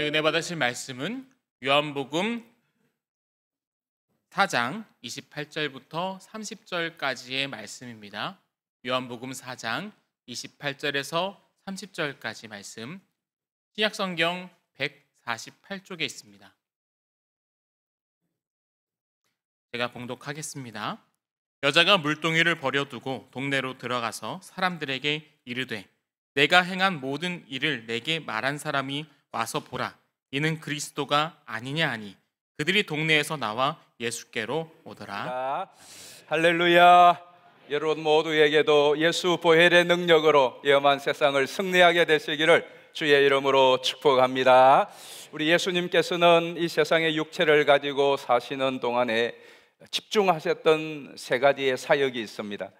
오늘 은혜 받으실 말씀은 요한복음 4장 28절부터 30절까지의 말씀입니다. 요한복음 4장 28절에서 30절까지 말씀, 신약성경 148쪽에 있습니다. 제가 봉독하겠습니다. 여자가 물동이를 버려두고 동네로 들어가서 사람들에게 이르되 내가 행한 모든 일을 내게 말한 사람이 와서 보라, 이는 그리스도가 아니냐 하니 그들이 동네에서 나와 예수께로 오더라. 할렐루야. 여러분 모두에게도 예수 보혈의 능력으로 위험한 세상을 승리하게 되시기를 주의 이름으로 축복합니다. 우리 예수님께서는 이 세상의 육체를 가지고 사시는 동안에 집중하셨던 세 가지의 사역이 있습니다.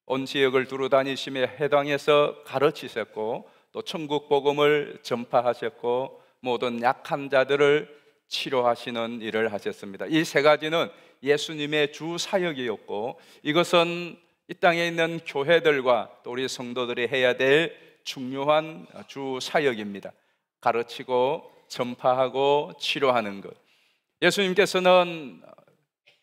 온 지역을 두루 다니시며 해당에서 가르치셨고, 또 천국 복음을 전파하셨고, 모든 약한 자들을 치료하시는 일을 하셨습니다. 이 세 가지는 예수님의 주 사역이었고, 이것은 이 땅에 있는 교회들과 또 우리 성도들이 해야 될 중요한 주 사역입니다. 가르치고 전파하고 치료하는 것. 예수님께서는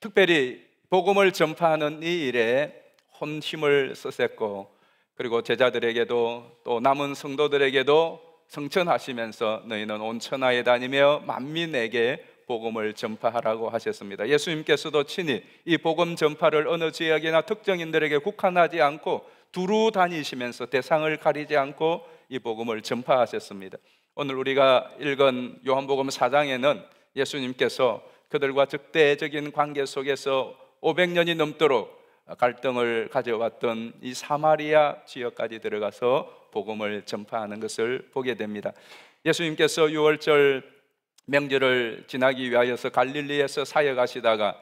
특별히 복음을 전파하는 이 일에 혼힘을 쓰셨고, 그리고 제자들에게도 또 남은 성도들에게도 성천하시면서 너희는 온 천하에 다니며 만민에게 복음을 전파하라고 하셨습니다. 예수님께서도 친히 이 복음 전파를 어느 지역이나 특정인들에게 국한하지 않고 두루 다니시면서 대상을 가리지 않고 이 복음을 전파하셨습니다. 오늘 우리가 읽은 요한복음 4장에는 예수님께서 그들과 적대적인 관계 속에서 500년이 넘도록 갈등을 가져왔던 이 사마리아 지역까지 들어가서 복음을 전파하는 것을 보게 됩니다. 예수님께서 유월절 명절을 지나기 위하여서 갈릴리에서 사역하시다가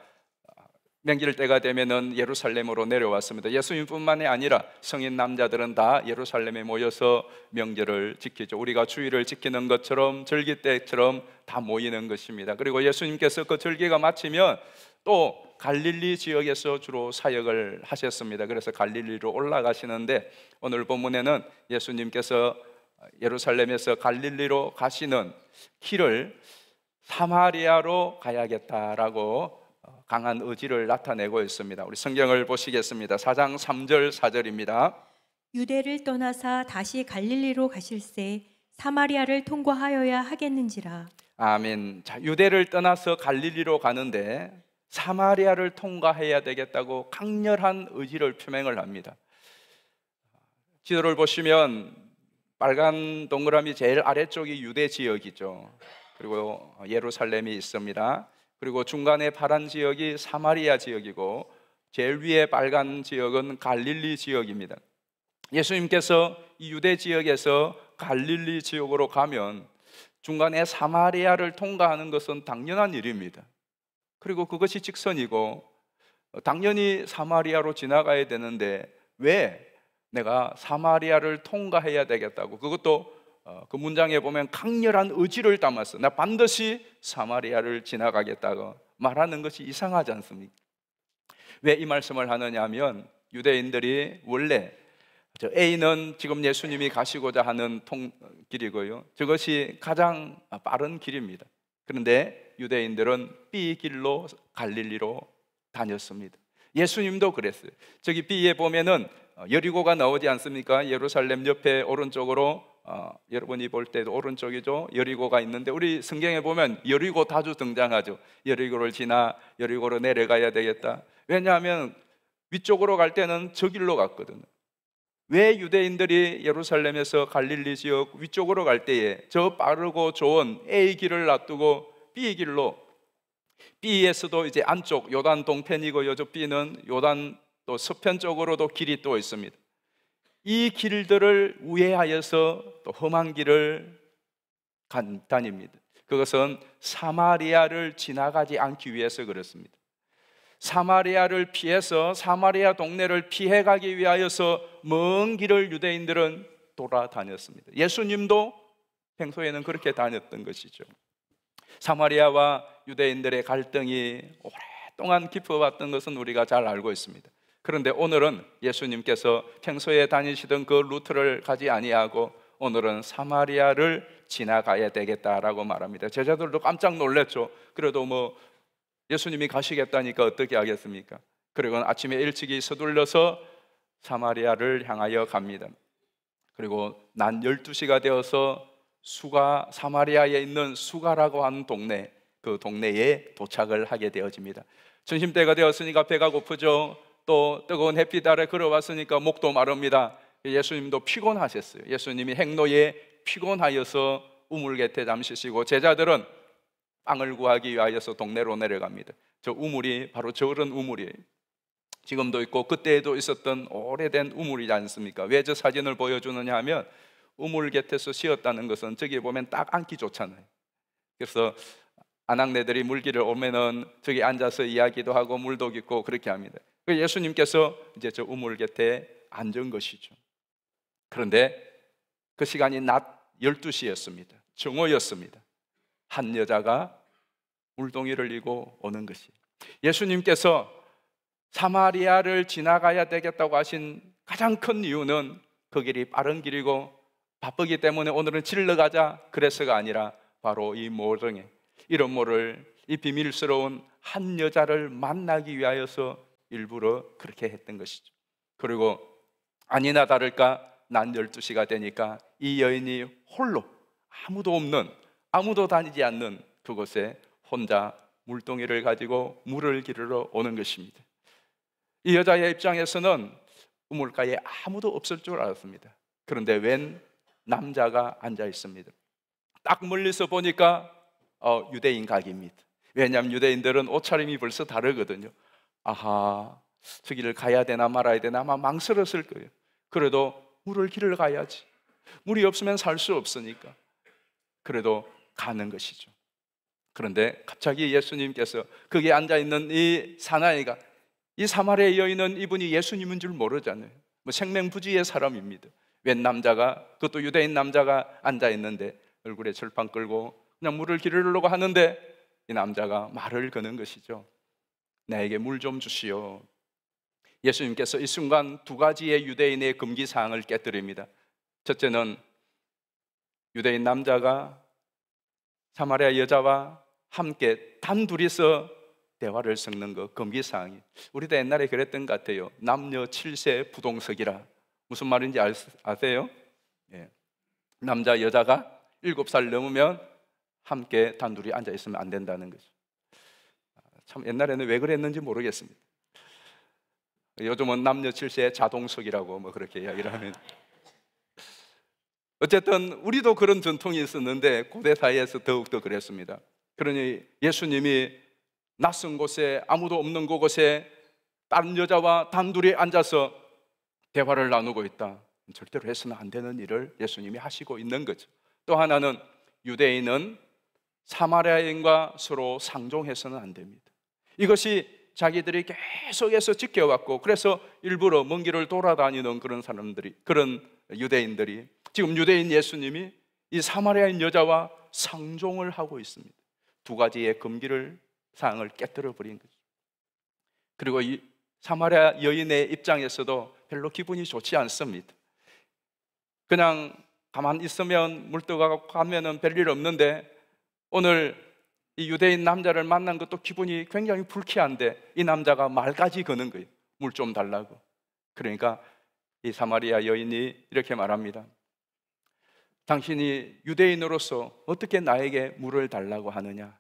명절 때가 되면은 예루살렘으로 내려왔습니다. 예수님뿐만이 아니라 성인 남자들은 다 예루살렘에 모여서 명절을 지키죠. 우리가 주일을 지키는 것처럼 절기 때처럼 다 모이는 것입니다. 그리고 예수님께서 그 절기가 마치면 또 갈릴리 지역에서 주로 사역을 하셨습니다. 그래서 갈릴리로 올라가시는데, 오늘 본문에는 예수님께서 예루살렘에서 갈릴리로 가시는 길을 사마리아로 가야겠다라고 강한 의지를 나타내고 있습니다. 우리 성경을 보시겠습니다. 4장 3절 4절입니다. 유대를 떠나사 다시 갈릴리로 가실새 사마리아를 통과하여야 하겠는지라. 아멘. 자, 유대를 떠나서 갈릴리로 가는데 사마리아를 통과해야 되겠다고 강렬한 의지를 표명을 합니다. 지도를 보시면 빨간 동그라미 제일 아래쪽이 유대 지역이죠. 그리고 예루살렘이 있습니다. 그리고 중간에 파란 지역이 사마리아 지역이고, 제일 위에 빨간 지역은 갈릴리 지역입니다. 예수님께서 이 유대 지역에서 갈릴리 지역으로 가면 중간에 사마리아를 통과하는 것은 당연한 일입니다. 그리고 그것이 직선이고 당연히 사마리아로 지나가야 되는데 왜 내가 사마리아를 통과해야 되겠다고, 그것도 그 문장에 보면 강렬한 의지를 담았어. 나 반드시 사마리아를 지나가겠다고 말하는 것이 이상하지 않습니까? 왜 이 말씀을 하느냐 하면, 유대인들이 원래 저 A는 지금 예수님이 가시고자 하는 길이고요, 저것이 가장 빠른 길입니다. 그런데 유대인들은 B 길로 갈릴리로 다녔습니다. 예수님도 그랬어요. 저기 B에 보면은 여리고가 나오지 않습니까? 예루살렘 옆에 오른쪽으로 여러분이 볼 때도 오른쪽이죠. 여리고가 있는데 우리 성경에 보면 여리고 자주 등장하죠. 여리고를 지나 여리고로 내려가야 되겠다. 왜냐하면 위쪽으로 갈 때는 저 길로 갔거든요. 왜 유대인들이 예루살렘에서 갈릴리 지역 위쪽으로 갈 때에 저 빠르고 좋은 A 길을 놔두고 B 길로, B에서도 이제 안쪽 요단 동편이고 요쪽 B는 요단 또 서편 쪽으로도 길이 또 있습니다. 이 길들을 우회하여서 또 험한 길을 다닙니다. 그것은 사마리아를 지나가지 않기 위해서 그렇습니다. 사마리아를 피해서 사마리아 동네를 피해 가기 위하여서 먼 길을 유대인들은 돌아다녔습니다. 예수님도 평소에는 그렇게 다녔던 것이죠. 사마리아와 유대인들의 갈등이 오랫동안 깊어왔던 것은 우리가 잘 알고 있습니다. 그런데 오늘은 예수님께서 평소에 다니시던 그 루트를 가지 아니하고 오늘은 사마리아를 지나가야 되겠다라고 말합니다. 제자들도 깜짝 놀랐죠. 그래도 뭐 예수님이 가시겠다니까 어떻게 하겠습니까? 그리고 아침에 일찍이 서둘러서 사마리아를 향하여 갑니다. 그리고 낮 12시가 되어서 사마리아에 있는 수가라고 하는 동네, 그 동네에 도착을 하게 되어집니다. 점심때가 되었으니까 배가 고프죠. 또 뜨거운 햇빛 아래 걸어왔으니까 목도 마릅니다. 예수님도 피곤하셨어요. 예수님이 행로에 피곤하여서 우물 곁에 잠시 쉬고, 제자들은 빵을 구하기 위하여서 동네로 내려갑니다. 저 우물이 바로 저런 우물이에요. 지금도 있고 그때에도 있었던 오래된 우물이지 않습니까? 왜 저 사진을 보여주느냐 하면, 우물 곁에서 쉬었다는 것은 저기 보면 딱 앉기 좋잖아요. 그래서 아낙네들이 물길을 오면은 저기 앉아서 이야기도 하고 물도 깃고 그렇게 합니다. 예수님께서 이제 저 우물 곁에 앉은 것이죠. 그런데 그 시간이 낮 12시였습니다. 정오였습니다. 한 여자가 물동이를 이고 오는 것이, 예수님께서 사마리아를 지나가야 되겠다고 하신 가장 큰 이유는 그 길이 빠른 길이고 바쁘기 때문에 오늘은 질러가자 그래서가 아니라, 바로 이 모성에 이런 모를, 이 비밀스러운 한 여자를 만나기 위하여서 일부러 그렇게 했던 것이죠. 그리고 아니나 다를까 낮 12시가 되니까 이 여인이 홀로, 아무도 없는, 아무도 다니지 않는 그곳에 혼자 물동이를 가지고 물을 기르러 오는 것입니다. 이 여자의 입장에서는 우물가에 아무도 없을 줄 알았습니다. 그런데 웬 남자가 앉아 있습니다. 딱 멀리서 보니까 유대인 각입니다. 왜냐하면 유대인들은 옷차림이 벌써 다르거든요. 아하, 저기를 가야 되나 말아야 되나 아마 망설였을 거예요. 그래도 물을 길을 가야지, 물이 없으면 살 수 없으니까 그래도 가는 것이죠. 그런데 갑자기 예수님께서 거기에 앉아있는 이 사나이가, 이 사마리아 여인은 이분이 예수님인 줄 모르잖아요. 뭐 생명부지의 사람입니다. 웬 남자가, 그것도 유대인 남자가 앉아있는데 얼굴에 철판 끌고 그냥 물을 기르려고 하는데, 이 남자가 말을 거는 것이죠. 나에게 물 좀 주시오. 예수님께서 이 순간 두 가지의 유대인의 금기사항을 깨뜨립니다. 첫째는 유대인 남자가 사마리아 여자와 함께 단둘이서 대화를 섞는 거, 금기사항이. 우리도 옛날에 그랬던 것 같아요. 남녀 7세 부동석이라. 무슨 말인지 아세요? 예. 남자 여자가 7살 넘으면 함께 단둘이 앉아 있으면 안 된다는 거죠. 참 옛날에는 왜 그랬는지 모르겠습니다. 요즘은 남녀 7세 자동석이라고 뭐 그렇게 이야기를 하면, 어쨌든 우리도 그런 전통이 있었는데 고대 사회에서 더욱더 그랬습니다. 그러니 예수님이 낯선 곳에, 아무도 없는 그곳에 다른 여자와 단둘이 앉아서 대화를 나누고 있다. 절대로 해서는 안 되는 일을 예수님이 하시고 있는 거죠. 또 하나는 유대인은 사마리아인과 서로 상종해서는 안 됩니다. 이것이 자기들이 계속해서 지켜왔고, 그래서 일부러 먼 길을 돌아다니는 그런 사람들이, 그런 유대인들이 지금 유대인 예수님이 이 사마리아인 여자와 상종을 하고 있습니다. 두 가지의 금기를 사항을 깨뜨려 버린 거죠. 그리고 이 사마리아 여인의 입장에서도 별로 기분이 좋지 않습니다. 그냥 가만 있으면 물 떠가고 가면은 별일 없는데, 오늘 이 유대인 남자를 만난 것도 기분이 굉장히 불쾌한데 이 남자가 말까지 거는 거예요. 물 좀 달라고. 그러니까 이 사마리아 여인이 이렇게 말합니다. 당신이 유대인으로서 어떻게 나에게 물을 달라고 하느냐.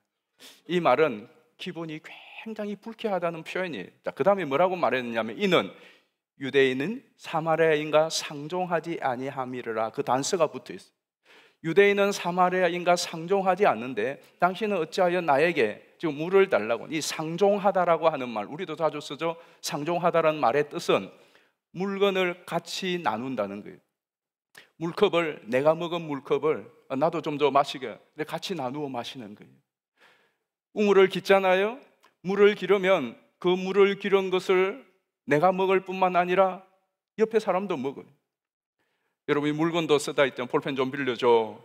이 말은 기분이 굉장히 불쾌하다는 표현이에요. 그 다음에 뭐라고 말했느냐면, 이는 유대인은 사마리아인과 상종하지 아니함이라. 그 단서가 붙어 있어요. 유대인은 사마리아인과 상종하지 않는데 당신은 어찌하여 나에게 지금 물을 달라고. 이 상종하다라고 하는 말, 우리도 자주 쓰죠. 상종하다라는 말의 뜻은 물건을 같이 나눈다는 거예요. 물컵을, 내가 먹은 물컵을 나도 좀 더 마시게, 같이 나누어 마시는 거예요. 우물을 깃잖아요. 물을 기르면 그 물을 기른 것을 내가 먹을 뿐만 아니라 옆에 사람도 먹어요. 여러분이 물건도 쓰다 있죠. 볼펜 좀 빌려줘.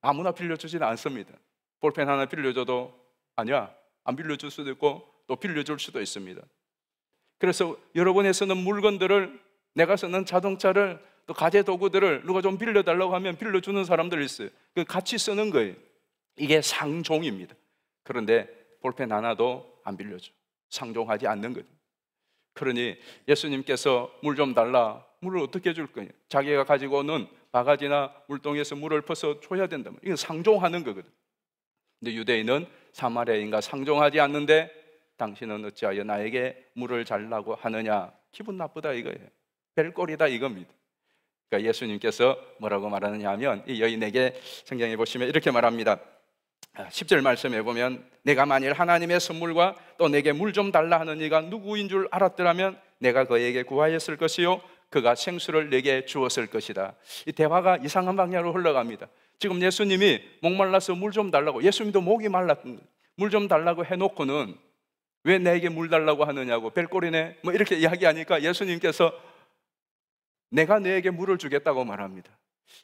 아무나 빌려주지는 않습니다. 볼펜 하나 빌려줘도 아니야, 안 빌려줄 수도 있고 또 빌려줄 수도 있습니다. 그래서 여러분이 쓰는 물건들을, 내가 쓰는 자동차를 또 가재 도구들을 누가 좀 빌려달라고 하면 빌려주는 사람들 있어요. 그 같이 쓰는 거예요. 이게 상종입니다. 그런데 볼펜 하나도 안 빌려줘. 상종하지 않는 거죠. 그러니 예수님께서 물 좀 달라. 물을 어떻게 줄 거냐? 자기가 가지고 오는 바가지나 물동에서 물을 퍼서 줘야 된다면 이건 상종하는 거거든. 근데 유대인은 사마리아인과 상종하지 않는데 당신은 어찌하여 나에게 물을 달라고 하느냐? 기분 나쁘다 이거예요. 별꼴이다 이겁니다. 그러니까 예수님께서 뭐라고 말하느냐 하면 이 여인에게 성경에 보시면 이렇게 말합니다. 10절 말씀에 보면 내가 만일 하나님의 선물과 또 내게 물 좀 달라 하는 이가 누구인 줄 알았더라면 내가 그에게 구하였을 것이요 그가 생수를 내게 주었을 것이다. 이 대화가 이상한 방향으로 흘러갑니다. 지금 예수님이 목말라서 물 좀 달라고, 예수님도 목이 말랐던 거예요. 물 좀 달라고 해놓고는 왜 내게 물 달라고 하느냐고, 별꼴이네 뭐 이렇게 이야기하니까 예수님께서 내가 너에게 물을 주겠다고 말합니다.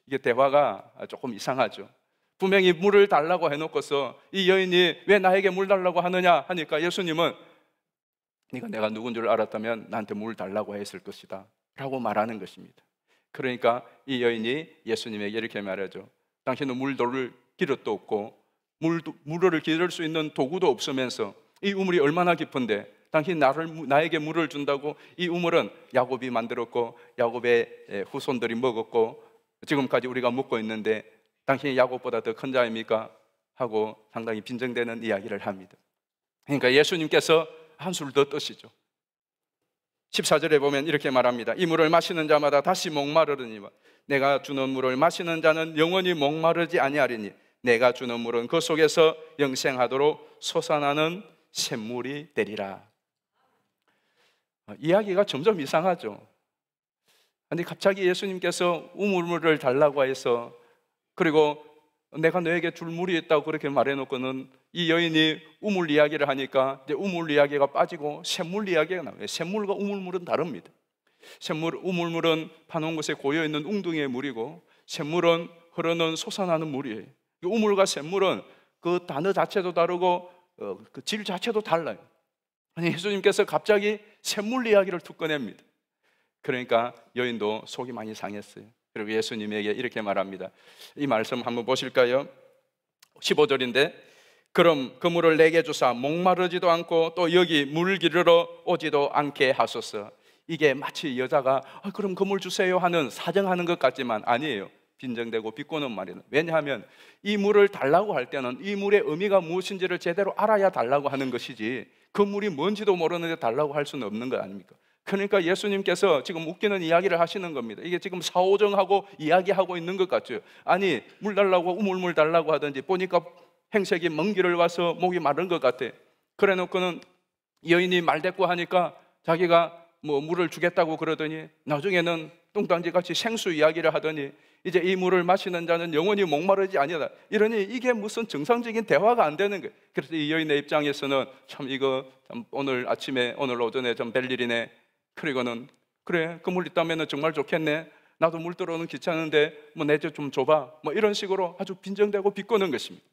이게 대화가 조금 이상하죠. 분명히 물을 달라고 해놓고서 이 여인이 왜 나에게 물 달라고 하느냐 하니까 예수님은 네가 내가 누군 줄 알았다면 나한테 물 달라고 했을 것이다 라고 말하는 것입니다. 그러니까 이 여인이 예수님에게 이렇게 말하죠. 당신은 물 돌을 기릇도 없고 물을 기를 수 있는 도구도 없으면서 이 우물이 얼마나 깊은데 당신 나에게 물을 준다고? 이 우물은 야곱이 만들었고 야곱의 후손들이 먹었고 지금까지 우리가 먹고 있는데 당신이 야곱보다 더 큰 자입니까? 하고 상당히 빈정되는 이야기를 합니다. 그러니까 예수님께서 한술 더 뜨시죠. 14절에 보면 이렇게 말합니다. 이 물을 마시는 자마다 다시 목마르리니와 내가 주는 물을 마시는 자는 영원히 목마르지 아니하리니 내가 주는 물은 그 속에서 영생하도록 솟아나는 샘물이 되리라. 이야기가 점점 이상하죠. 근데 갑자기 예수님께서 우물물을 달라고 해서 그리고 내가 너에게 줄 물이 있다고 그렇게 말해놓고는 이 여인이 우물 이야기를 하니까 이제 우물 이야기가 빠지고 샘물 이야기가 나와요. 샘물과 우물물은 다릅니다. 우물물은 파놓은 곳에 고여있는 웅덩이의 물이고 샘물은 흐르는 솟아나는 물이에요. 우물과 샘물은 그 단어 자체도 다르고 그 질 자체도 달라요. 아니 예수님께서 갑자기 샘물 이야기를 툭 꺼냅니다. 그러니까 여인도 속이 많이 상했어요. 그리고 예수님에게 이렇게 말합니다. 이 말씀 한번 보실까요? 15절인데 그럼 그 물을 내게 주사 목마르지도 않고 또 여기 물 기르러 오지도 않게 하소서. 이게 마치 여자가 그럼 그 물 주세요 하는 사정하는 것 같지만 아니에요. 빈정되고 비꼬는 말이에요. 왜냐하면 이 물을 달라고 할 때는 이 물의 의미가 무엇인지를 제대로 알아야 달라고 하는 것이지 그 물이 뭔지도 모르는데 달라고 할 수는 없는 거 아닙니까? 그러니까 예수님께서 지금 웃기는 이야기를 하시는 겁니다. 이게 지금 사오정하고 이야기하고 있는 것 같죠. 아니 물 달라고 우물물 달라고 하든지 보니까 행색이 먼 길을 와서 목이 마른 것 같아. 그래 놓고는 여인이 말대꾸 하니까 자기가 뭐 물을 주겠다고 그러더니 나중에는 뚱딴지같이 생수 이야기를 하더니 이제 이 물을 마시는 자는 영원히 목마르지 아니하다. 이러니 이게 무슨 정상적인 대화가 안 되는 거예요. 그래서 이 여인의 입장에서는 참 이거 참 오늘 아침에 오늘 오전에 좀 뵐 일이네. 그리고는 그래 그 물 있다면 정말 좋겠네. 나도 물 들어오는 귀찮은데 뭐 내 좀 줘봐. 뭐 이런 식으로 아주 빈정대고 비꼬는 것입니다.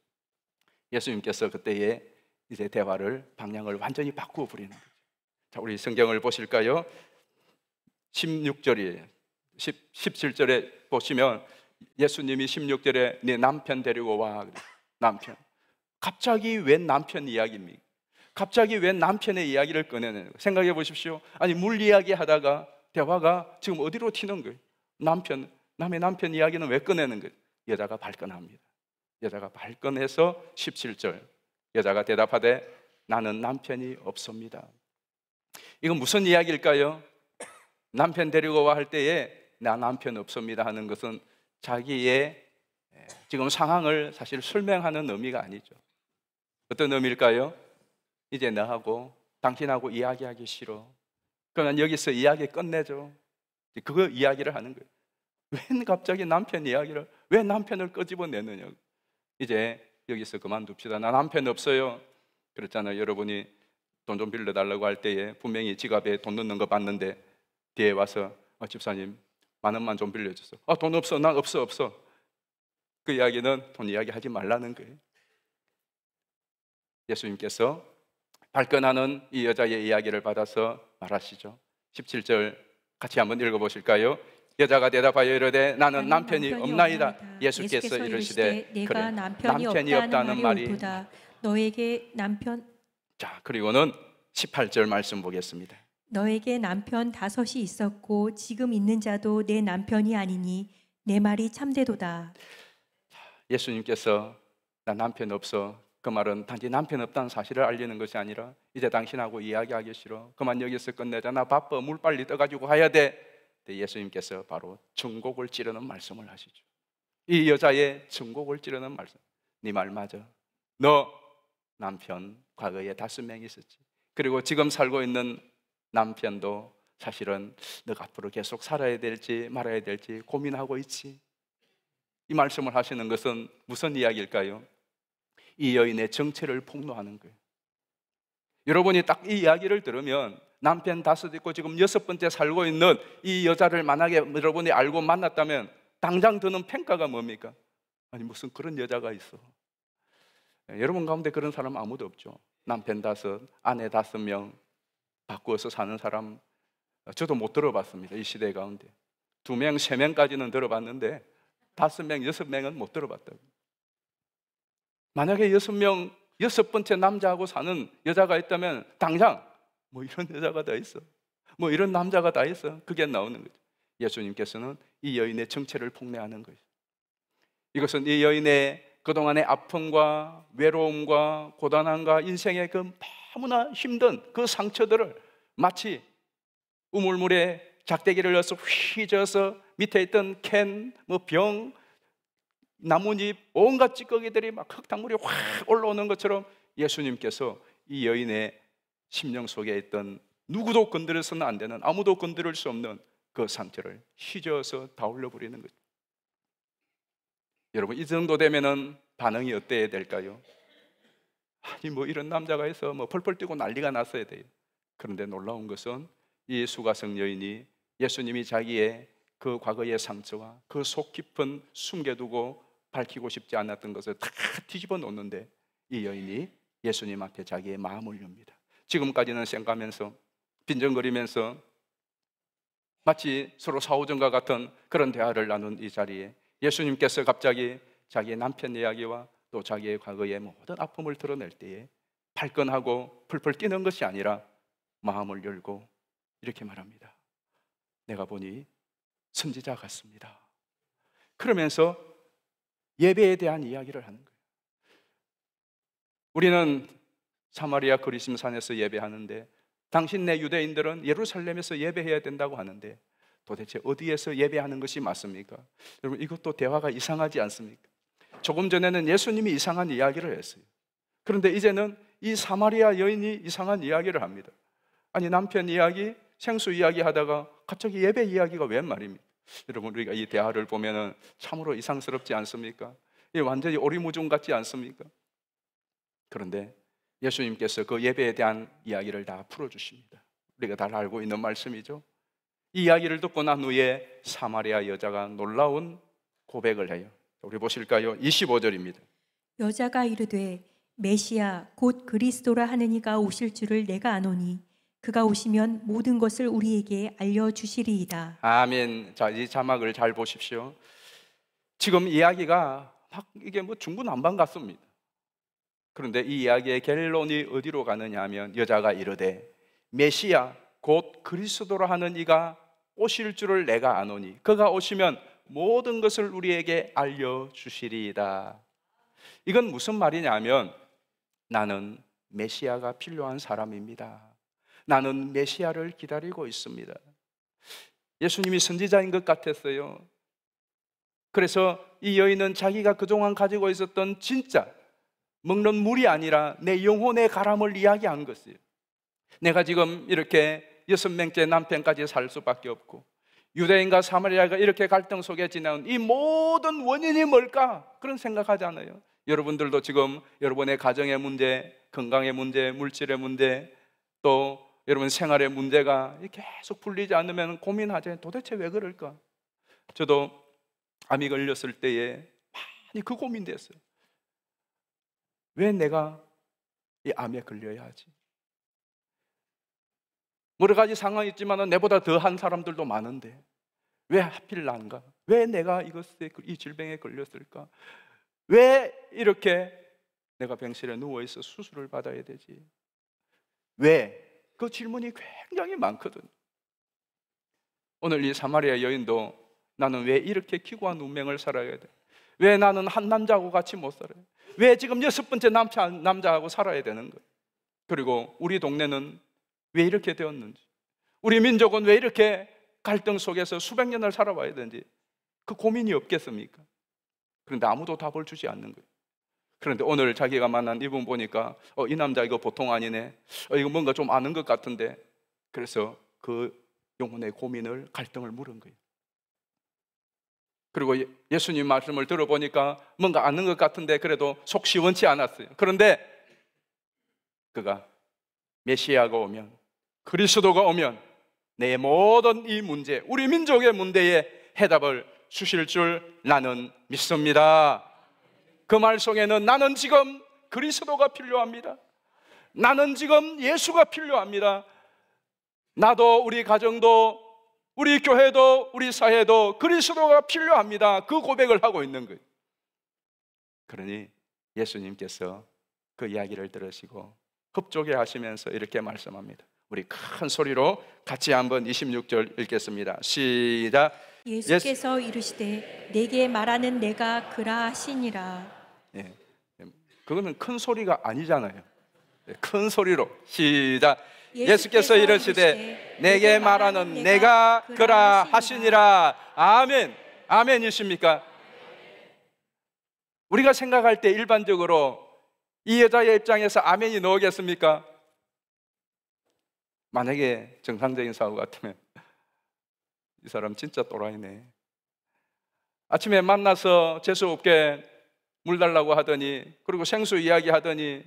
예수님께서 그때에 이제 대화를 방향을 완전히 바꾸어 버리는 거죠. 자, 우리 성경을 보실까요? 16절이에요. 17절에 보시면 예수님이 16절에 네 남편 데리고 와. 남편. 갑자기 웬 남편 이야기입니까? 갑자기 웬 남편의 이야기를 꺼내는 거예요? 생각해 보십시오. 아니 물 이야기 하다가 대화가 지금 어디로 튀는 거예요? 남의 남편 이야기는 왜 꺼내는 거예요? 여자가 발끈합니다. 여자가 발끈해서 17절 여자가 대답하되 나는 남편이 없습니다. 이건 무슨 이야기일까요? 남편 데리고 와 할 때에 나 남편 없습니다 하는 것은 자기의 지금 상황을 사실 설명하는 의미가 아니죠. 어떤 의미일까요? 이제 너하고 당신하고 이야기하기 싫어. 그러면 여기서 이야기 끝내죠. 그거 이야기를 하는 거예요. 왜 갑자기 남편 이야기를, 왜 남편을 끄집어내느냐. 이제 여기서 그만둡시다. 나 남편 없어요. 그렇잖아요. 여러분이 돈 좀 빌려달라고 할 때에 분명히 지갑에 돈 넣는 거 봤는데 뒤에 와서 집사님 10,000원만 좀 빌려주세요. 돈 없어. 난 없어. 그 이야기는 돈 이야기 하지 말라는 거예요. 예수님께서 발끈하는 이 여자의 이야기를 받아서 말하시죠. 17절 같이 한번 읽어보실까요? 여자가 대답하여 이르되 나는 나는 남편이 없나이다. 예수께서 이르시되 내가 그래, 남편이 없다는 말이 옳도다. 너에게 남편 자, 그리고는 18절 말씀 보겠습니다. 너에게 남편 5이 있었고 지금 있는 자도 내 남편이 아니니 내 말이 참되도다. 예수님께서 나 남편 없어, 그 말은 단지 남편 없다는 사실을 알리는 것이 아니라 이제 당신하고 이야기하기 싫어, 그만 여기서 끝내자, 나 바빠, 물 빨리 떠가지고 가야 돼. 예수님께서 바로 증곡을 찌르는 말씀을 하시죠. 이 여자의 증곡을 찌르는 말씀, 네 말 맞아. 너 남편 과거에 5명 있었지. 그리고 지금 살고 있는 남편도 사실은 너가 앞으로 계속 살아야 될지 말아야 될지 고민하고 있지. 이 말씀을 하시는 것은 무슨 이야기일까요? 이 여인의 정체를 폭로하는 거예요. 여러분이 딱 이 이야기를 들으면 남편 5 있고 지금 6번째 살고 있는 이 여자를 만약에 여러분이 알고 만났다면 당장 드는 평가가 뭡니까? 아니 무슨 그런 여자가 있어. 여러분 가운데 그런 사람 아무도 없죠. 남편 5, 아내 5명 바꾸어서 사는 사람 저도 못 들어봤습니다. 이 시대 가운데 2명, 3명까지는 들어봤는데 5명, 6명은 못 들어봤다고. 만약에 6명, 6번째 남자하고 사는 여자가 있다면 당장 뭐 이런 여자가 다 있어, 뭐 이런 남자가 다 있어, 그게 나오는 거죠. 예수님께서는 이 여인의 정체를 폭로하는 거예요. 이것은 이 여인의 그동안의 아픔과 외로움과 고단함과 인생의 그 너무나 힘든 그 상처들을 마치 우물물에 작대기를 넣어서 휘저어서 밑에 있던 캔, 뭐 병, 나뭇잎, 온갖 찌꺼기들이 막 흙탕물이 확 올라오는 것처럼 예수님께서 이 여인의 심령 속에 있던 누구도 건드려서는 안 되는, 아무도 건드릴 수 없는 그 상처를 휘저어서 다 올려버리는 거죠. 여러분 이 정도 되면은 반응이 어때야 될까요? 아니 뭐 이런 남자가 있어, 뭐 펄펄 뛰고 난리가 났어야 돼요. 그런데 놀라운 것은 이 수가성 여인이 예수님이 자기의 그 과거의 상처와 그 속 깊은 숨겨두고 밝히고 싶지 않았던 것을 다 뒤집어 놓는데 이 여인이 예수님 앞에 자기의 마음을 엽니다. 지금까지는 쌩가면서 빈정거리면서 마치 서로 사오정과 같은 그런 대화를 나눈 이 자리에 예수님께서 갑자기 자기의 남편 이야기와 또 자기의 과거의 모든 아픔을 드러낼 때에 발끈하고 풀풀 뛰는 것이 아니라 마음을 열고 이렇게 말합니다. 내가 보니 선지자 같습니다. 그러면서 예배에 대한 이야기를 하는 거예요. 우리는 사마리아 그리심산에서 예배하는데 당신네 유대인들은 예루살렘에서 예배해야 된다고 하는데 도대체 어디에서 예배하는 것이 맞습니까? 여러분 이것도 대화가 이상하지 않습니까? 조금 전에는 예수님이 이상한 이야기를 했어요. 그런데 이제는 이 사마리아 여인이 이상한 이야기를 합니다. 아니 남편 이야기, 생수 이야기 하다가 갑자기 예배 이야기가 웬 말입니까? 여러분 우리가 이 대화를 보면은 참으로 이상스럽지 않습니까? 이 완전히 오리무중 같지 않습니까? 그런데 예수님께서 그 예배에 대한 이야기를 다 풀어주십니다. 우리가 다 알고 있는 말씀이죠. 이 이야기를 듣고 난 후에 사마리아 여자가 놀라운 고백을 해요. 우리 보실까요? 25절입니다. 여자가 이르되 메시아 곧 그리스도라 하는 이가 오실 줄을 내가 아노니 그가 오시면 모든 것을 우리에게 알려주시리이다. 아멘. 자, 이 자막을 잘 보십시오. 지금 이야기가 막 이게 뭐 중구난방 같습니다. 그런데 이 이야기의 결론이 어디로 가느냐 하면 여자가 이르되 메시아 곧 그리스도라 하는 이가 오실 줄을 내가 아노니 그가 오시면 모든 것을 우리에게 알려주시리이다. 이건 무슨 말이냐 하면 나는 메시아가 필요한 사람입니다. 나는 메시아를 기다리고 있습니다. 예수님이 선지자인 것 같았어요. 그래서 이 여인은 자기가 그동안 가지고 있었던 진짜 먹는 물이 아니라 내 영혼의 가람을 이야기한 것이에요. 내가 지금 이렇게 6명째 남편까지 살 수밖에 없고 유대인과 사마리아가 이렇게 갈등 속에 지나온 이 모든 원인이 뭘까? 그런 생각하지 않아요? 여러분들도 지금 여러분의 가정의 문제, 건강의 문제, 물질의 문제, 또 여러분 생활의 문제가 계속 풀리지 않으면 고민하죠. 도대체 왜 그럴까? 저도 암이 걸렸을 때에 많이 그 고민됐어요. 왜 내가 이 암에 걸려야 하지? 여러 가지 상황이 있지만 내보다 더한 사람들도 많은데 왜 하필 난가? 왜 내가 이 질병에 걸렸을까? 왜 이렇게 내가 병실에 누워있어 수술을 받아야 되지? 왜? 그 질문이 굉장히 많거든. 오늘 이 사마리아 여인도 나는 왜 이렇게 기구한 운명을 살아야 돼? 왜 나는 한 남자하고 같이 못 살아요? 왜 지금 6번째 남자하고 살아야 되는 거예요? 그리고 우리 동네는 왜 이렇게 되었는지, 우리 민족은 왜 이렇게 갈등 속에서 수백 년을 살아와야 되는지 그 고민이 없겠습니까? 그런데 아무도 답을 주지 않는 거예요. 그런데 오늘 자기가 만난 이분 보니까 이 남자 이거 보통 아니네, 이거 뭔가 좀 아는 것 같은데, 그래서 그 영혼의 고민을, 갈등을 물은 거예요. 그리고 예수님 말씀을 들어보니까 뭔가 아는 것 같은데 그래도 속 시원치 않았어요. 그런데 그가 메시아가 오면, 그리스도가 오면 내 모든 이 문제, 우리 민족의 문제에 해답을 주실 줄 나는 믿습니다. 그 말 속에는 나는 지금 그리스도가 필요합니다. 나는 지금 예수가 필요합니다. 나도, 우리 가정도, 우리 교회도, 우리 사회도 그리스도가 필요합니다. 그 고백을 하고 있는 거예요. 그러니 예수님께서 그 이야기를 들으시고 흡족해 하시면서 이렇게 말씀합니다. 우리 큰 소리로 같이 한번 26절 읽겠습니다. 시작. 예수께서 이르시되 내게 말하는 내가 그라 하시니라. 예, 그거는 큰 소리가 아니잖아요. 큰 소리로 시작. 예수께서 이르시되 내게 말하는 내가 그라 하시니라. 아멘. 아멘이십니까? 우리가 생각할 때 일반적으로 이 여자의 입장에서 아멘이 나오겠습니까? 만약에 정상적인 사고 같으면 이 사람 진짜 또라이네. 아침에 만나서 재수없게 물 달라고 하더니, 그리고 생수 이야기하더니,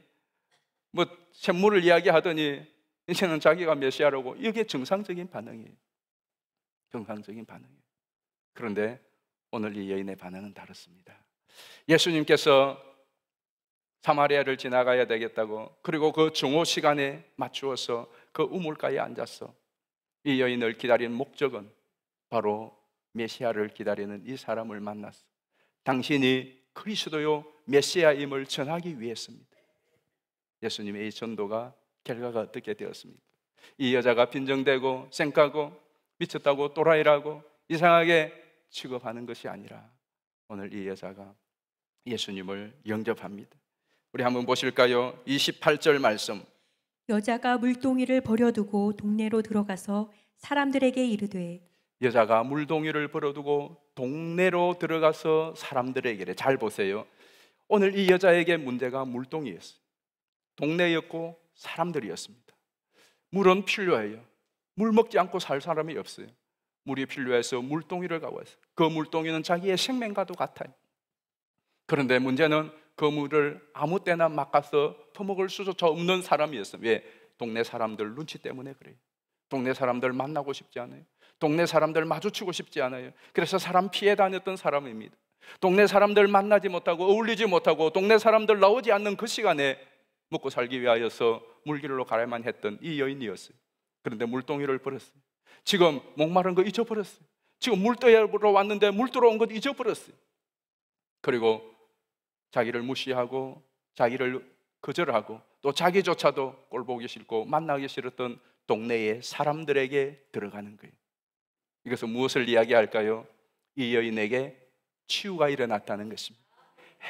뭐 샘물을 이야기하더니 이제는 자기가 메시아라고. 이게 정상적인 반응이에요. 정상적인 반응이에요. 그런데 오늘 이 여인의 반응은 다릅니다. 예수님께서 사마리아를 지나가야 되겠다고, 그리고 그 정오 시간에 맞추어서 그 우물가에 앉았어. 이 여인을 기다리는 목적은 바로 메시아를 기다리는 이 사람을 만났어. 당신이 그리스도요 메시아임을 전하기 위해서입니다. 예수님의 이 전도가 결과가 어떻게 되었습니까? 이 여자가 빈정대고 쌩까고 미쳤다고 또라이라고 이상하게 취급하는 것이 아니라 오늘 이 여자가 예수님을 영접합니다. 우리 한번 보실까요? 28절 말씀. 여자가 물동이를 버려두고 동네로 들어가서 사람들에게 이르되, 여자가 물동이를 버려두고 동네로 들어가서 사람들에게, 잘 보세요. 오늘 이 여자에게 문제가 물동이였어요. 동네였고 사람들이었습니다. 물은 필요해요. 물 먹지 않고 살 사람이 없어요. 물이 필요해서 물동이를 가고 있어요. 그 물동이는 자기의 생명과도 같아요. 그런데 문제는 그 물을 아무 때나 막 가서 퍼먹을 수조차 없는 사람이었어요. 왜? 동네 사람들 눈치 때문에 그래요. 동네 사람들 만나고 싶지 않아요. 동네 사람들 마주치고 싶지 않아요. 그래서 사람 피해 다녔던 사람입니다. 동네 사람들 만나지 못하고 어울리지 못하고 동네 사람들 나오지 않는 그 시간에 먹고 살기 위하여서 물길로 가야만 했던 이 여인이었어요. 그런데 물동이를 버렸어요. 지금 목마른 거 잊어버렸어요. 지금 물떠러 왔는데 물 들어온 것 잊어버렸어요. 그리고 자기를 무시하고 자기를 거절하고 또 자기조차도 꼴보기 싫고 만나기 싫었던 동네의 사람들에게 들어가는 거예요. 이것은 무엇을 이야기할까요? 이 여인에게 치유가 일어났다는 것입니다.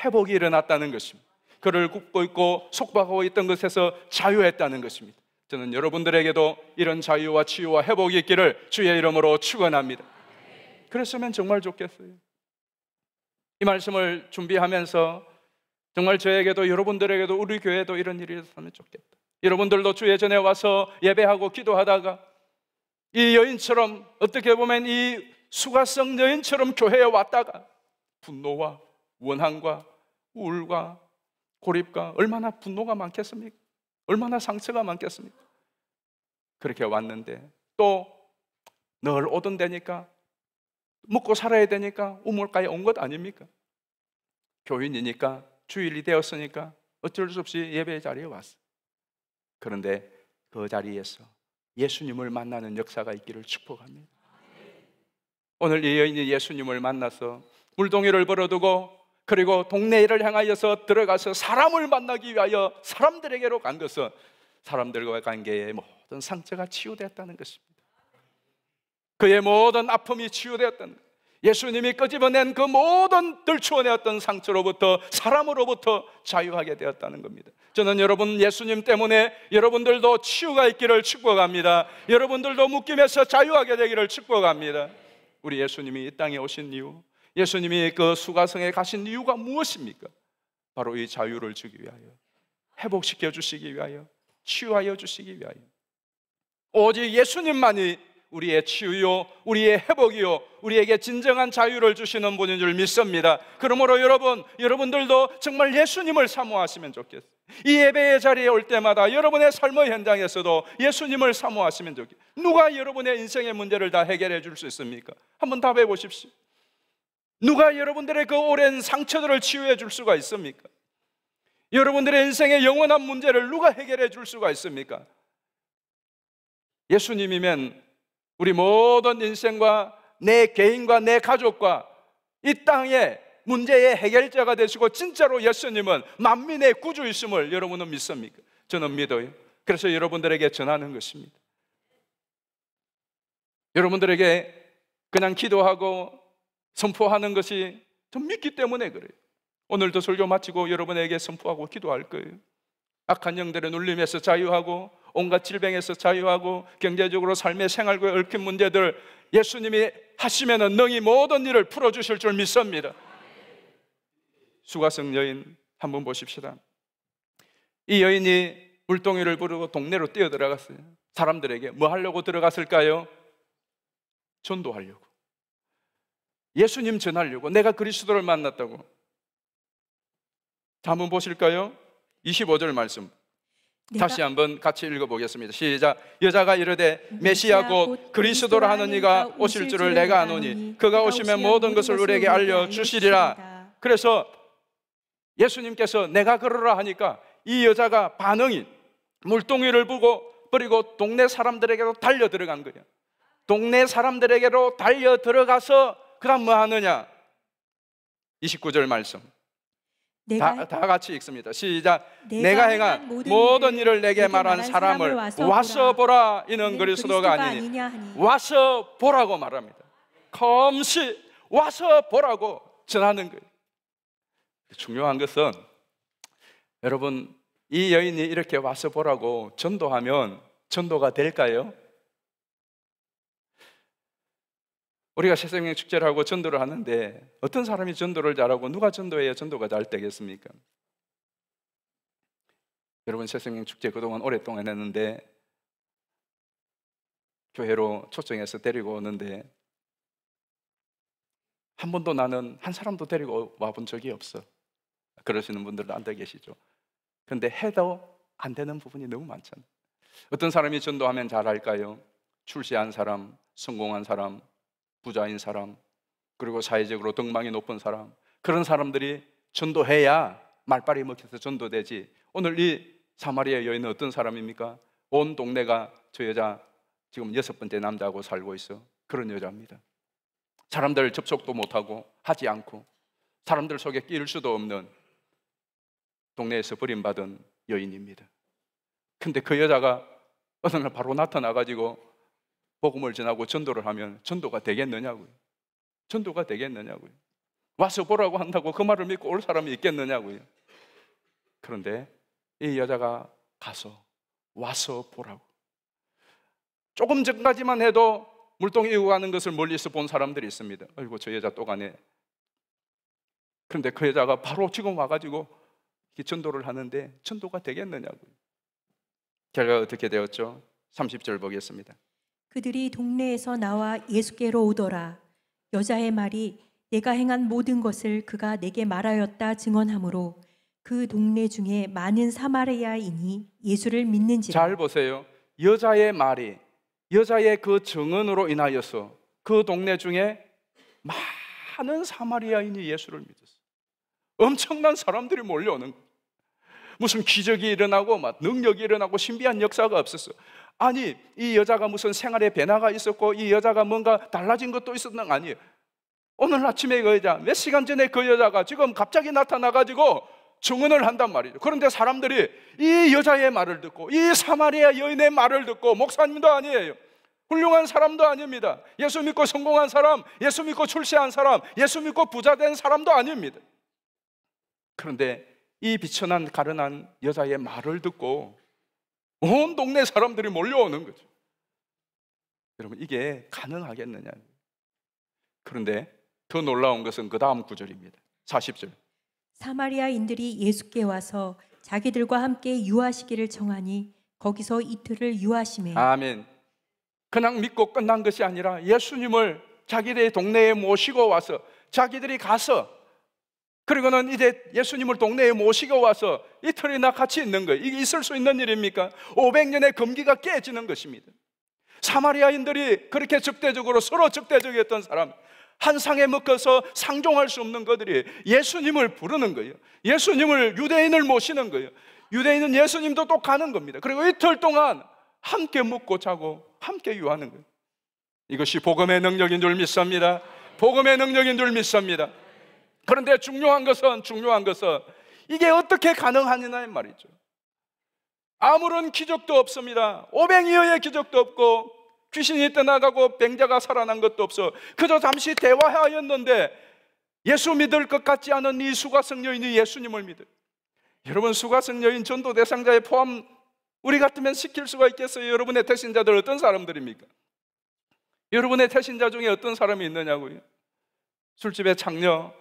회복이 일어났다는 것입니다. 그를 굽고 있고 속박하고 있던 것에서 자유했다는 것입니다. 저는 여러분들에게도 이런 자유와 치유와 회복이 있기를 주의 이름으로 축원합니다. 그랬으면 정말 좋겠어요. 이 말씀을 준비하면서 정말 저에게도 여러분들에게도 우리 교회도 이런 일이 있었으면 좋겠다. 여러분들도 주의 전에 와서 예배하고 기도하다가 이 여인처럼, 어떻게 보면 이 수가성 여인처럼 교회에 왔다가 분노와 원한과 우울과 고립과 얼마나 분노가 많겠습니까? 얼마나 상처가 많겠습니까? 그렇게 왔는데 또 늘 오던 데니까 먹고 살아야 되니까 우물가에 온 것 아닙니까? 교인이니까 주일이 되었으니까 어쩔 수 없이 예배 자리에 왔어. 그런데 그 자리에서 예수님을 만나는 역사가 있기를 축복합니다. 오늘 이 여인이 예수님을 만나서 물동이를 벌어두고 그리고 동네를 향하여서 들어가서 사람을 만나기 위하여 사람들에게로 간 것은 사람들과의 관계에 모든 상처가 치유되었다는 것입니다. 그의 모든 아픔이 치유되었다는 것. 예수님이 끄집어낸 그 모든 들추어내었던 상처로부터 사람으로부터 자유하게 되었다는 겁니다. 저는 여러분 예수님 때문에 여러분들도 치유가 있기를 축복합니다. 여러분들도 묶임에서 자유하게 되기를 축복합니다. 우리 예수님이 이 땅에 오신 이유, 예수님이 그 수가성에 가신 이유가 무엇입니까? 바로 이 자유를 주기 위하여, 회복시켜 주시기 위하여, 치유하여 주시기 위하여. 오직 예수님만이 우리의 치유요, 우리의 회복이요, 우리에게 진정한 자유를 주시는 분인 줄 믿습니다. 그러므로 여러분들도 정말 예수님을 사모하시면 좋겠어요. 이 예배의 자리에 올 때마다 여러분의 삶의 현장에서도 예수님을 사모하시면 좋겠어요. 누가 여러분의 인생의 문제를 다 해결해 줄 수 있습니까? 한번 답해 보십시오. 누가 여러분들의 그 오랜 상처들을 치유해 줄 수가 있습니까? 여러분들의 인생의 영원한 문제를 누가 해결해 줄 수가 있습니까? 예수님이면 우리 모든 인생과 내 개인과 내 가족과 이 땅의 문제의 해결자가 되시고, 진짜로 예수님은 만민의 구주이심을 여러분은 믿습니까? 저는 믿어요. 그래서 여러분들에게 전하는 것입니다. 여러분들에게 그냥 기도하고 선포하는 것이 좀 믿기 때문에 그래요. 오늘도 설교 마치고 여러분에게 선포하고 기도할 거예요. 악한 영들의 눌림에서 자유하고 온갖 질병에서 자유하고 경제적으로 삶의 생활과 얽힌 문제들 예수님이 하시면은 능히 모든 일을 풀어주실 줄 믿습니다. 수가성 여인 한번 보십시다. 이 여인이 물동이를 부르고 동네로 뛰어들어갔어요. 사람들에게 뭐 하려고 들어갔을까요? 전도하려고, 예수님 전하려고, 내가 그리스도를 만났다고. 한번 보실까요? 25절 말씀 다시 한번 같이 읽어보겠습니다. 시작. 여자가 이르되 메시아 곧 그리스도라 하는 이가 오실 줄을 내가 아노니 그가 오시면 모든 것을 우리에게 알려주시리라. 그래서 예수님께서 내가 그러라 하니까 이 여자가 반응이 물동이를 버리고 동네 사람들에게로 달려 들어간 거예요. 동네 사람들에게로 달려 들어가서 그 다음 뭐 하느냐? 29절 말씀 다 같이 읽습니다. 시작. 내가 행한 모든 일을 내게 말한 사람을 와서 보라. 이는 그리스도가 아니니 와서 보라고 말합니다. 검시 와서 보라고 전하는 거예요. 중요한 것은 여러분, 이 여인이 이렇게 와서 보라고 전도하면 전도가 될까요? 우리가 새생명 축제를 하고 전도를 하는데 어떤 사람이 전도를 잘하고 누가 전도해야 전도가 잘 되겠습니까? 여러분, 새생명 축제 그동안 오랫동안 했는데 교회로 초청해서 데리고 오는데 한 번도 나는 한 사람도 데리고 와본 적이 없어. 그러시는 분들도 앉아 계시죠. 그런데 해도 안 되는 부분이 너무 많잖아요. 어떤 사람이 전도하면 잘할까요? 출세한 사람, 성공한 사람, 부자인 사람, 그리고 사회적으로 덕망이 높은 사람, 그런 사람들이 전도해야 말빨이 먹혀서 전도되지. 오늘 이 사마리아 여인은 어떤 사람입니까? 온 동네가 저 여자 지금 6번째 남자하고 살고 있어. 그런 여자입니다. 사람들 접촉도 못하고 하지 않고 사람들 속에 끼일 수도 없는 동네에서 버림받은 여인입니다. 근데 그 여자가 어느 날 바로 나타나가지고 복음을 전하고 전도를 하면 전도가 되겠느냐고요. 전도가 되겠느냐고요. 와서 보라고 한다고 그 말을 믿고 올 사람이 있겠느냐고요. 그런데 이 여자가 가서 와서 보라고. 조금 전까지만 해도 물동이 이고 가는 것을 멀리서 본 사람들이 있습니다. 아이고, 저 여자 또 가네. 그런데 그 여자가 바로 지금 와가지고 전도를 하는데 전도가 되겠느냐고요. 결과가 어떻게 되었죠? 30절 보겠습니다. 그들이 동네에서 나와 예수께로 오더라. 여자의 말이 내가 행한 모든 것을 그가 내게 말하였다 증언하므로 그 동네 중에 많은 사마리아인이 예수를 믿는지라. 잘 보세요. 여자의 말이, 여자의 그 증언으로 인하여서 그 동네 중에 많은 사마리아인이 예수를 믿었어요. 엄청난 사람들이 몰려오는 거예요. 무슨 기적이 일어나고 막 능력이 일어나고 신비한 역사가 없었어요. 아니, 이 여자가 무슨 생활에 변화가 있었고 이 여자가 뭔가 달라진 것도 있었는 거 아니에요. 오늘 아침에 그 여자, 몇 시간 전에 그 여자가 지금 갑자기 나타나가지고 증언을 한단 말이죠. 그런데 사람들이 이 여자의 말을 듣고 이 사마리아 여인의 말을 듣고, 목사님도 아니에요, 훌륭한 사람도 아닙니다, 예수 믿고 성공한 사람, 예수 믿고 출세한 사람, 예수 믿고 부자 된 사람도 아닙니다. 그런데 이 비천한 가련한 여자의 말을 듣고 온 동네 사람들이 몰려오는 거죠. 여러분, 이게 가능하겠느냐. 그런데 더 놀라운 것은 그 다음 구절입니다. 40절. 사마리아인들이 예수께 와서 자기들과 함께 유하시기를 청하니 거기서 이틀을 유하시매. 아멘. 그냥 믿고 끝난 것이 아니라 예수님을 자기들의 동네에 모시고 와서 자기들이 가서, 그리고는 이제 예수님을 동네에 모시고 와서 이틀이나 같이 있는 거예요. 이게 있을 수 있는 일입니까? 500년의 금기가 깨지는 것입니다. 사마리아인들이 그렇게 적대적으로, 서로 적대적이었던 사람, 한 상에 묶어서 상종할 수 없는 것들이 예수님을 부르는 거예요. 예수님을, 유대인을 모시는 거예요. 유대인은 예수님도 또 가는 겁니다. 그리고 이틀 동안 함께 묵고 자고 함께 유하는 거예요. 이것이 복음의 능력인 줄 믿습니다. 복음의 능력인 줄 믿습니다. 그런데 중요한 것은 이게 어떻게 가능하느냐는 말이죠. 아무런 기적도 없습니다. 오병이어의 기적도 없고 귀신이 떠나가고 병자가 살아난 것도 없어. 그저 잠시 대화하였는데 예수 믿을 것 같지 않은 이 수가성 여인이 예수님을 믿어요. 여러분, 수가성 여인 전도 대상자에 포함 우리 같으면 시킬 수가 있겠어요? 여러분의 태신자들 어떤 사람들입니까? 여러분의 태신자 중에 어떤 사람이 있느냐고요? 술집의 창녀,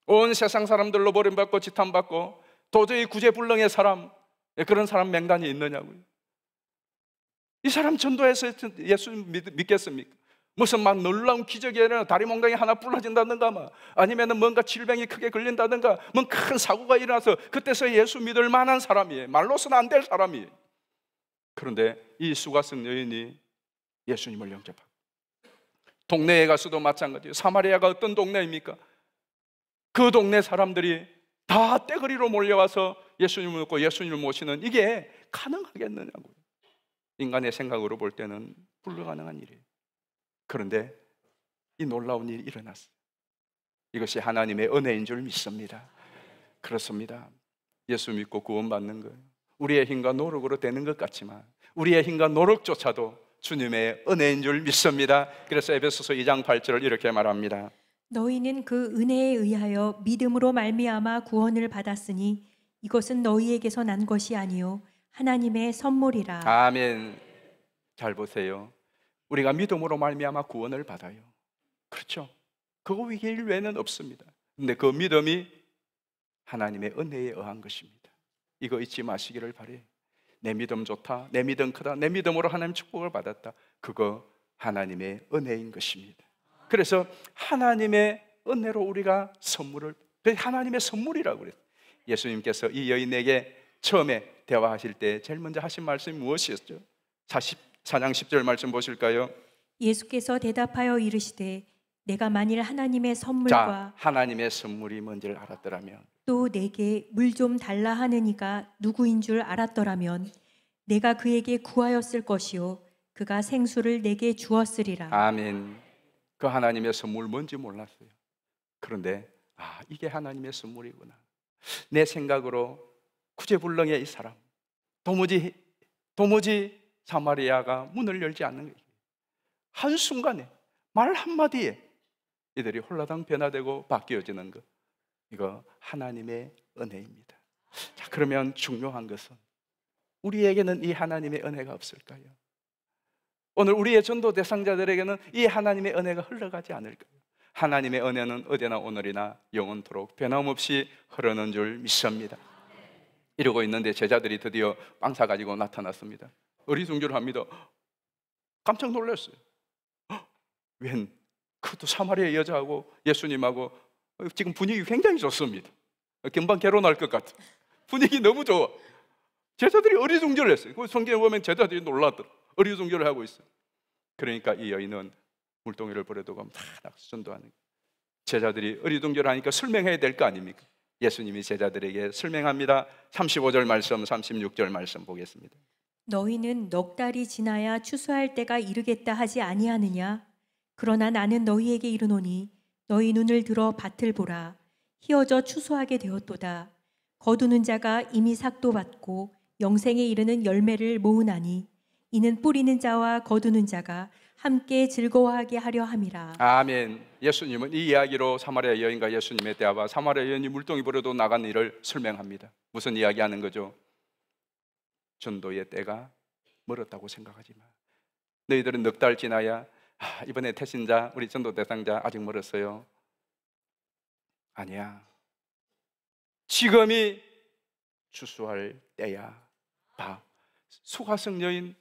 온 세상 사람들로 버림받고 지탄받고 도저히 구제불능의 사람, 그런 사람 명단이 있느냐고요? 이 사람 전도해서 예수 믿겠습니까? 무슨 막 놀라운 기적이 아니라 다리 몽둥이 하나 부러진다든가, 아니면 뭔가 질병이 크게 걸린다든가, 뭔 큰 사고가 일어나서 그때서 예수 믿을 만한 사람이에요. 말로서는 안 될 사람이에요. 그런데 이 수가성 여인이 예수님을 영접하고, 동네에 가서도 마찬가지예요. 사마리아가 어떤 동네입니까? 그 동네 사람들이 다 떼거리로 몰려와서 예수님을 믿고 예수님을 모시는, 이게 가능하겠느냐고요. 인간의 생각으로 볼 때는 불가능한 일이에요. 그런데 이 놀라운 일이 일어났어요. 이것이 하나님의 은혜인 줄 믿습니다. 그렇습니다. 예수 믿고 구원받는 거예요. 우리의 힘과 노력으로 되는 것 같지만 우리의 힘과 노력조차도 주님의 은혜인 줄 믿습니다. 그래서 에베소서 2장 8절을 이렇게 말합니다. 너희는 그 은혜에 의하여 믿음으로 말미암아 구원을 받았으니 이것은 너희에게서 난 것이 아니요 하나님의 선물이라. 아멘. 잘 보세요. 우리가 믿음으로 말미암아 구원을 받아요. 그렇죠? 그거 외에는 없습니다. 근데 그 믿음이 하나님의 은혜에 의한 것입니다. 이거 잊지 마시기를 바래요. 내 믿음 좋다, 내 믿음 크다, 내 믿음으로 하나님 축복을 받았다. 그거 하나님의 은혜인 것입니다. 그래서 하나님의 은혜로 우리가 하나님의 선물이라고 그랬어요. 예수님께서 이 여인에게 처음에 대화하실 때 제일 먼저 하신 말씀이 무엇이었죠? 44장 10절 말씀 보실까요? 예수께서 대답하여 이르시되 내가 만일 하나님의 선물과 하나님의 선물이 뭔지를 알았더라면, 또 내게 물 좀 달라 하는 이가 누구인 줄 알았더라면 내가 그에게 구하였을 것이요 그가 생수를 내게 주었으리라. 아멘. 그 하나님의 선물 뭔지 몰랐어요. 그런데 이게 하나님의 선물이구나. 내 생각으로 구제불능의 이 사람, 도무지 사마리아가 문을 열지 않는 거예요. 한순간에 말 한마디에 이들이 홀라당 변화되고 바뀌어지는 것, 이거 하나님의 은혜입니다. 자, 그러면 중요한 것은 우리에게는 이 하나님의 은혜가 없을까요? 오늘 우리의 전도 대상자들에게는 이 하나님의 은혜가 흘러가지 않을까요? 하나님의 은혜는 어제나 오늘이나 영원토록 변함없이 흐르는 줄 믿습니다. 이러고 있는데 제자들이 드디어 빵 사가지고 나타났습니다. 어리둥절합니다. 깜짝 놀랐어요. 웬 그것도 사마리아 여자하고 예수님하고 지금 분위기 굉장히 좋습니다. 금방 결혼할 것 같아. 분위기 너무 좋아. 제자들이 어리둥절했어요. 그 성경에 보면 제자들이 놀랐더라. 어리둥절을 하고 있어요. 그러니까 이 여인은 물동이를 버려두고 다 나가서 전도하는 거예요. 제자들이 어리둥절하니까 설명해야 될 거 아닙니까? 예수님이 제자들에게 설명합니다. 35절 말씀, 36절 말씀 보겠습니다. 너희는 넉 달이 지나야 추수할 때가 이르겠다 하지 아니하느냐? 그러나 나는 너희에게 이르노니 너희 눈을 들어 밭을 보라. 희어져 추수하게 되었도다. 거두는 자가 이미 삭도 받고 영생에 이르는 열매를 모으나니 이는 뿌리는 자와 거두는 자가 함께 즐거워하게 하려 함이라. 아멘. 예수님은 이 이야기로 사마리아 여인과 예수님의 대화와 사마리아 여인이 물동이 버려도 나간 일을 설명합니다. 무슨 이야기하는 거죠? 전도의 때가 멀었다고 생각하지 마. 너희들은 넉 달 지나야 이번에 태신자, 우리 전도 대상자 아직 멀었어요. 아니야. 지금이 추수할 때야. 봐. 수가성 여인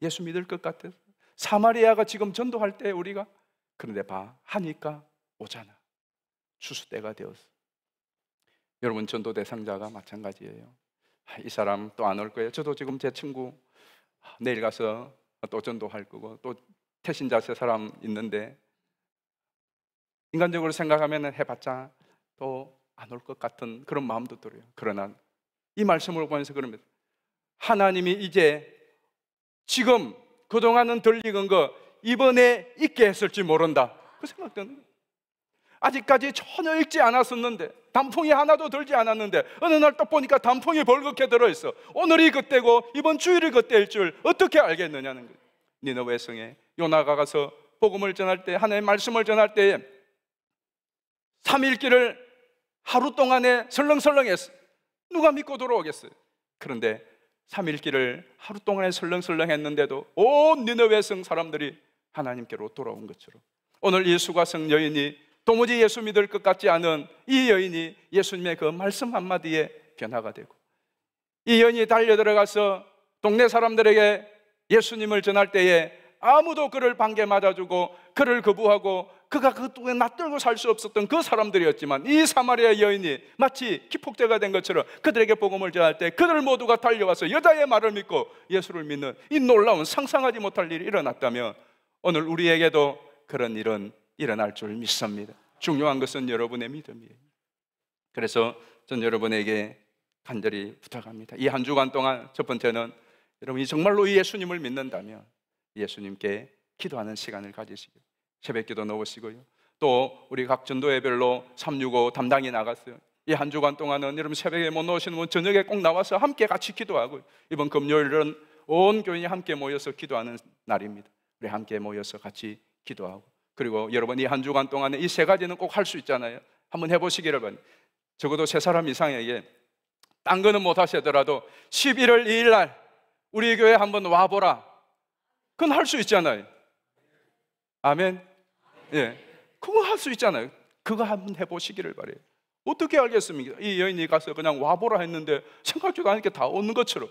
예수 믿을 것 같아서 사마리아가 지금 전도할 때 우리가 그런데 봐 하니까 오잖아. 추수 때가 되었어. 여러분 전도 대상자가 마찬가지예요. 이 사람 또 안 올 거예요. 저도 지금 제 친구 내일 가서 또 전도할 거고 또 태신자 세 사람 있는데 인간적으로 생각하면 해봤자 또 안 올 것 같은 그런 마음도 들어요. 그러나 이 말씀을 보면서 그러면 하나님이 이제 지금 그동안은 덜 익은 거 이번에 익게 했을지 모른다 그 생각되는 거예요. 아직까지 전혀 익지 않았었는데 단풍이 하나도 들지 않았는데 어느 날 딱 보니까 단풍이 벌겋게 들어있어. 오늘이 그때고 이번 주일이 그때일 줄 어떻게 알겠느냐는 거예요. 니느웨 성에 요나가 가서 복음을 전할 때 하나님의 말씀을 전할 때에 3일 길을 하루 동안에 설렁설렁했어. 누가 믿고 돌아오겠어요? 그런데 3일 길을 하루 동안에 설렁설렁 했는데도 온 니느웨 성 사람들이 하나님께로 돌아온 것처럼 오늘 이 수가성 여인이 도무지 예수 믿을 것 같지 않은 이 여인이 예수님의 그 말씀 한마디에 변화가 되고 이 여인이 달려들어가서 동네 사람들에게 예수님을 전할 때에 아무도 그를 반개 맞아주고 그를 거부하고 그가 그동안 낯들고 살 수 없었던 그 사람들이었지만 이 사마리아 여인이 마치 기폭제가 된 것처럼 그들에게 복음을 전할 때 그들 모두가 달려와서 여자의 말을 믿고 예수를 믿는 이 놀라운 상상하지 못할 일이 일어났다면 오늘 우리에게도 그런 일은 일어날 줄 믿습니다. 중요한 것은 여러분의 믿음이에요. 그래서 전 여러분에게 간절히 부탁합니다. 이 한 주간 동안 첫 번째는 여러분이 정말로 예수님을 믿는다면 예수님께 기도하는 시간을 가지시고요. 새벽기도 넣으시고요. 또 우리 각 전도회별로 365 담당이 나갔어요. 이 한 주간 동안은 여러분 새벽에 못 나오시는 분 저녁에 꼭 나와서 함께 같이 기도하고요. 이번 금요일은 온 교인이 함께 모여서 기도하는 날입니다. 우리 함께 모여서 같이 기도하고 그리고 여러분 이 한 주간 동안에 이 세 가지는 꼭 할 수 있잖아요. 한번 해보시기를 바랍니다. 적어도 세 사람 이상에게 딴 거는 못 하시더라도 11월 2일 날 우리 교회 한번 와보라. 그건 할 수 있잖아요. 아멘. 예, 그거 할 수 있잖아요. 그거 한번 해보시기를 바래요. 어떻게 알겠습니까? 이 여인이 가서 그냥 와보라 했는데 생각지도 않게 다 오는 것처럼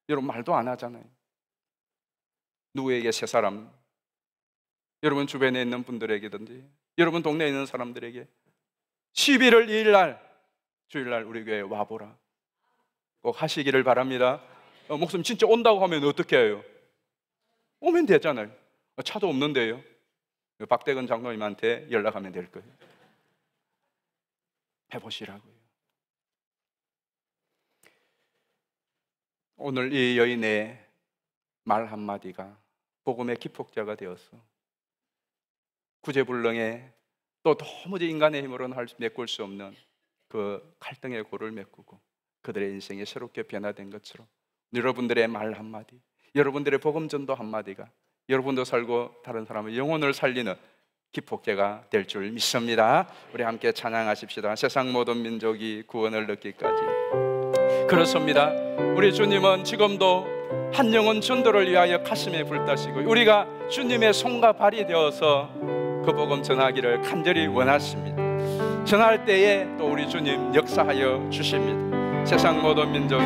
여러분 말도 안 하잖아요. 누구에게 세 사람, 여러분 주변에 있는 분들에게든지 여러분 동네에 있는 사람들에게 11월 2일 날 주일날 우리 교회에 와보라 꼭 하시기를 바랍니다. 목사님 진짜 온다고 하면 어떻게 해요? 오면 되잖아요. 차도 없는데요. 박대근 장로님한테 연락하면 될 거예요. 해보시라고요. 오늘 이 여인의 말 한마디가 복음의 기폭제가 되어서 구제불능에 또 도무지 인간의 힘으로는 메꿀 수 없는 그 갈등의 골을 메꾸고 그들의 인생이 새롭게 변화된 것처럼 여러분들의 말 한마디, 여러분들의 복음 전도 한마디가 여러분도 살고 다른 사람의 영혼을 살리는 기폭제가 될 줄 믿습니다. 우리 함께 찬양하십시다. 세상 모든 민족이 구원을 얻기까지. 그렇습니다. 우리 주님은 지금도 한 영혼 전도를 위하여 가슴에 불타시고 우리가 주님의 손과 발이 되어서 그 복음 전하기를 간절히 원하십니다. 전할 때에 또 우리 주님 역사하여 주십니다. 세상 모든 민족이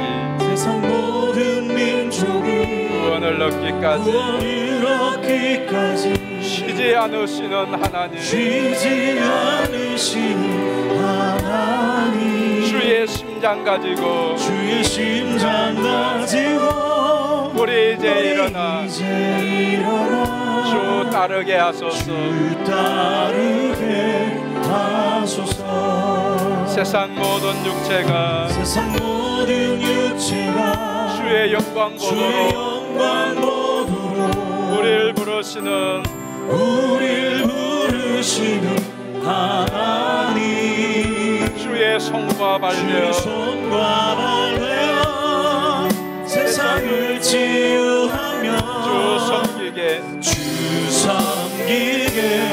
구원을 얻기까지 쉬지 않으시는 하나님, 주의 심장 가지고 우리 이제 일어나 주 따르게 하소서. 세상 모든 육체가 주의 영광 보도록 우리를 부르시는 하나님, 주의 손과 발려 세상을 치유하며 주 섬기게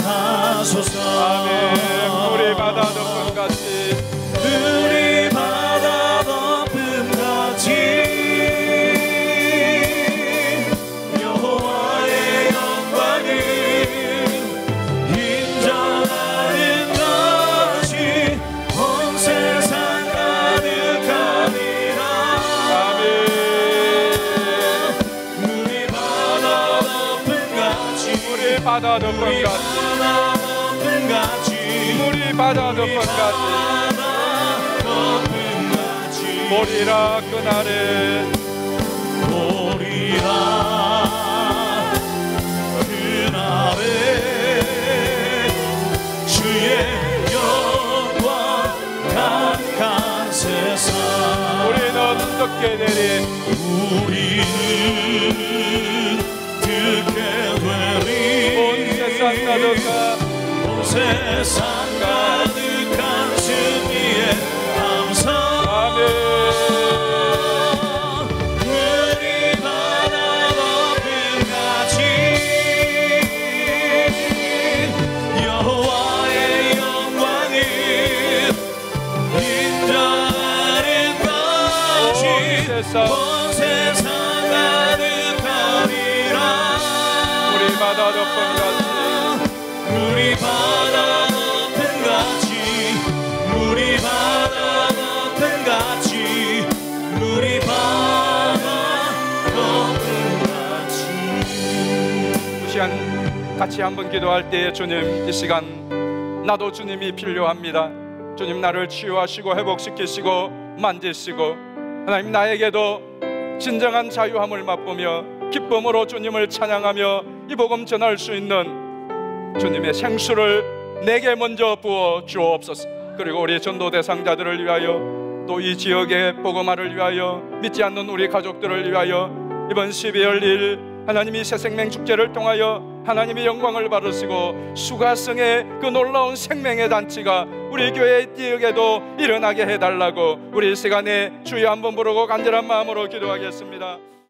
하소서. 아멘. 우리 바다 덮음같이 우리 바다 덮음같이 여호와의 영광을 인정하는 것이 온 세상 가득하리라. 아멘. 우리 바다 덮음같이 우리 바다 덮음같이 우리 바다 덮음같이 보리라 그날에 주의 영광 가득한 세상 우리는 듣게 되리 온 세상 가득한 온 세상 가득한 승리의 감사. 아멘. 우리 바다 덮음같이 여호와의 영광을 인정하는 것이 온 세상 가득하리라. 우리 바다 덮음같이 우리 바다 덮음같이 우리 바다 덮음같이 우리 바다 덮음같이. 이 시간 같이 한번 기도할 때에 주님, 이 시간 나도 주님이 필요합니다. 주님, 나를 치유하시고 회복시키시고 만지시고 하나님, 나에게도 진정한 자유함을 맛보며 기쁨으로 주님을 찬양하며 이 복음 전할 수 있는 주님의 생수를 내게 먼저 부어 주옵소서. 그리고 우리 전도 대상자들을 위하여, 또 이 지역의 복음화를 위하여, 믿지 않는 우리 가족들을 위하여 이번 12월 1일 하나님이 새생명 축제를 통하여 하나님의 영광을 받으시고 수가성의 그 놀라운 생명의 단치가 우리 교회 지역에도 일어나게 해달라고 우리 이 시간에 주여 한번 부르고 간절한 마음으로 기도하겠습니다.